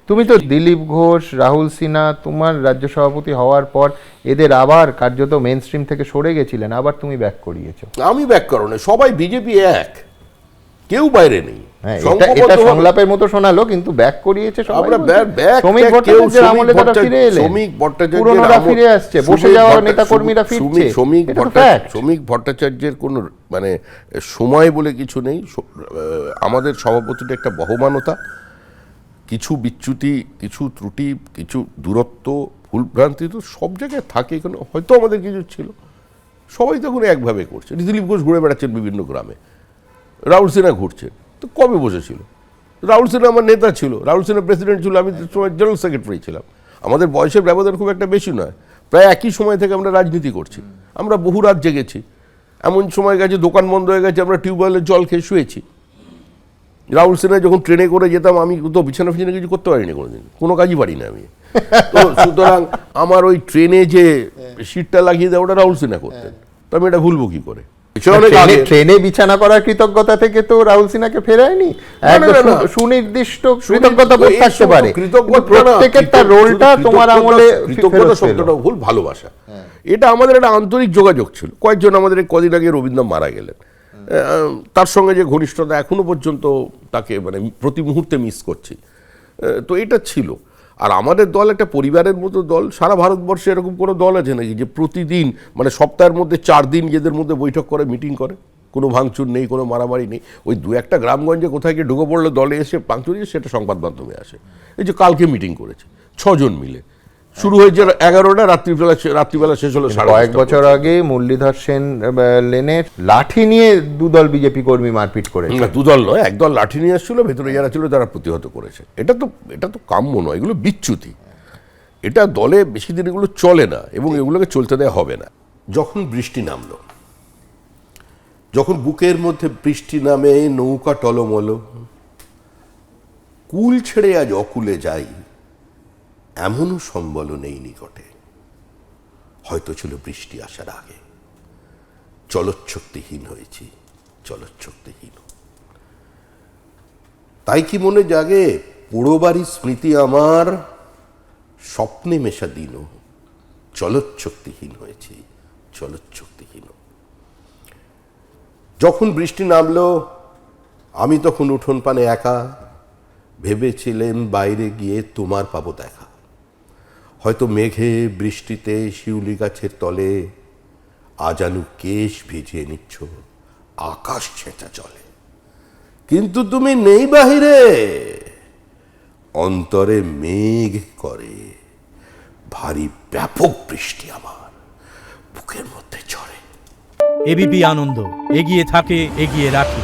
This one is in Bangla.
তুমি তো দিলীপ ঘোষ, রাহুল সিনহা, তোমার রাজ্য সভাপতি হওয়ার পর এদের আবার কার্যত মেন স্ট্রিম থেকে সরে গেছিলেন, আবার তুমি ব্যাক করিয়েছো। আমি ব্যাক করো না, সবাই বিজেপি এক, কেউ বাইরে নেই। হ্যাঁ, এটা সংলাপের মতো শোনালো, কিন্তু ব্যাক করিয়েছে সবাই। আমরা ব্যাক, শ্রমিক ভট্টাচার্যের আমলে তারা ফিরে এলেন, শ্রমিক পুরনোরা ফিরে আসছে, বসে যাওয়া নেতা কর্মীরা ফিরছে। শ্রমিক ভট্টাচার্যের কোনো মানে সময় বলে কিছু নেই। আমাদের সভাপতির একটা বহমানতা, কিছু বিচ্যুতি, কিছু ত্রুটি, কিছু দূরত্ব, ভুলভ্রান্তি তো সব জায়গায় থাকে। এখানে হয়তো আমাদের কিছু ছিল, সবাই তখন একভাবে করছে। দিলীপ ঘোষ ঘুরে বেড়াচ্ছেন বিভিন্ন গ্রামে, রাহুল সিনহা ঘুরছেন, তো কবে বসেছিল? রাহুল সিনহা আমার নেতা ছিল, রাহুল সিনহা প্রেসিডেন্ট ছিল, আমি সময় জেনারেল সেক্রেটারি ছিলাম। আমাদের বয়সের ব্যবধান খুব একটা বেশি নয়, প্রায় একই সময় থেকে আমরা রাজনীতি করছি। আমরা বহু রাত জেগেছি, এমন সময় গেছে দোকান বন্ধ হয়ে গেছে, আমরা টিউবওয়েলের জল খেয়ে শুয়েছি। রাহুল সিনহা যখন ট্রেনে করে যেতাম, আমি তো বিছানা ফিছানা কিছু করতে পারিনি কোনোদিন, কোনো কাজই পারি না আমি। তো সুতরাং আমার ওই ট্রেনে যে সিটটা লাগিয়ে দেয় ওটা রাহুল সিনহা করতেন, তো আমি এটা ভুলবো কি করে? ট্রেনে বিছানা করার কৃতজ্ঞতা থেকে তো রাহুল সিনহাকে ফেরায়নি, সুনির্দিষ্ট কৃতজ্ঞতা বোধ থাকতে পারে। প্রত্যেকের তার রোলটা তোমার আমলে, কৃতজ্ঞতা শব্দটা ভুল, ভালোবাসা। এটা আমাদের একটা আন্তরিক যোগাযোগ ছিল। কয়েকজন আমাদের কদিন আগে রবীন্দ্র মারা গেলেন, তার সঙ্গে যে ঘনিষ্ঠতা এখনো পর্যন্ত তাকে মানে প্রতি মুহূর্তে মিস করছি। তো এটা ছিল। আর আমাদের দল একটা পরিবারের মতো দল। সারা ভারতবর্ষে এরকম কোনো দল আছে নাকি যে প্রতিদিন মানে সপ্তাহের মধ্যে 4 দিন এদের মধ্যে বৈঠক করে, মিটিং করে, কোনো ভাঙচুর নেই, কোনো মারামারি নেই। ওই 2-1টা গ্রামগঞ্জে কোথায় গিয়ে ঢুকে পড়লে দলে এসে ভাঙচুর, সেটা সংবাদ মাধ্যমে আসে। এই যে কালকে মিটিং করেছে 6 জন মিলে, শুরু হয়েছে 11টা, রাত্রিবেলা শেষ হলো 10:30। কয়েক বছর আগে মুরলীধর সেন লেনের লাঠি নিয়ে দুদল বিজেপি কর্মী মারপিট করে। দুদল নয়, একদল লাঠি নিয়ে আসছিল, ভেতরে যারা ছিল তারা প্রতিহত করেছে। এটা তো কাম্য নয়, এগুলো বিচ্যুতি। এটা দলে বেশি দিন এগুলো চলে না, এবং এগুলোকে চলতে দেওয়া হবে না। যখন বৃষ্টি নামলো, যখন বুকের মধ্যে বৃষ্টি নামে, নৌকা টলমল, কুল ছেড়ে আজ অকুলে যাই, এমনও সম্বল নেই নিকটে। হয়তো ছিল বৃষ্টি আসার আগে, চলচ্ছক্তিহীন হয়েছি, চলচ্ছক্তিহীন। তাই কি মনে জাগে পোড়ো বাড়ির স্মৃতি আমার, স্বপ্নে মেশা দিন, চলচ্ছক্তিহীন হয়েছি, চলচ্ছক্তিহীন। যখন বৃষ্টি নামলো, আমি তখন উঠোন পানে একা, ভেবেছিলেন বাইরে গিয়ে তোমার পাবো দেখা। হয়তো মেঘে বৃষ্টিতে শিউলি গাছের তলে আজানু কেশ ভিজিয়ে নিচ্ছ, আকাশ ছেঁচা চলে, কিন্তু তুমি নেই বাহিরে। অন্তরে মেঘ করে, ভারী ব্যাপক বৃষ্টি আমার বুকের মধ্যে ঝরে। এবিপি আনন্দ, এগিয়ে থাকে, এগিয়ে রাখে।